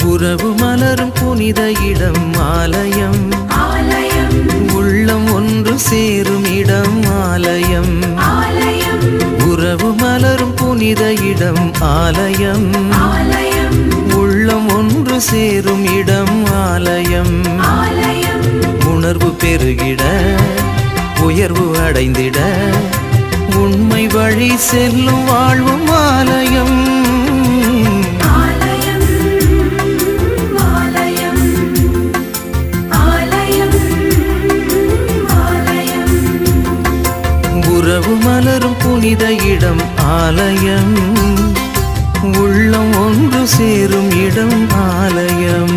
உறவு மலரும் புனித இடம் ஆலயம், உள்ளம் ஒன்று சேரும் இடம் ஆலயம். உறவு மலரும் புனித இடம் ஆலயம், உள்ளம் ஒன்று சேரும் இடம் ஆலயம். உணர்வு பெருகிட உயர்வு அடைந்திட உண்மை வழி செல்லும் வாழ்வும் ஆலயம். உறவு மலரும் புனித இடம் ஆலயம், உள்ளம் ஒன்று சேரும் இடம் ஆலயம்.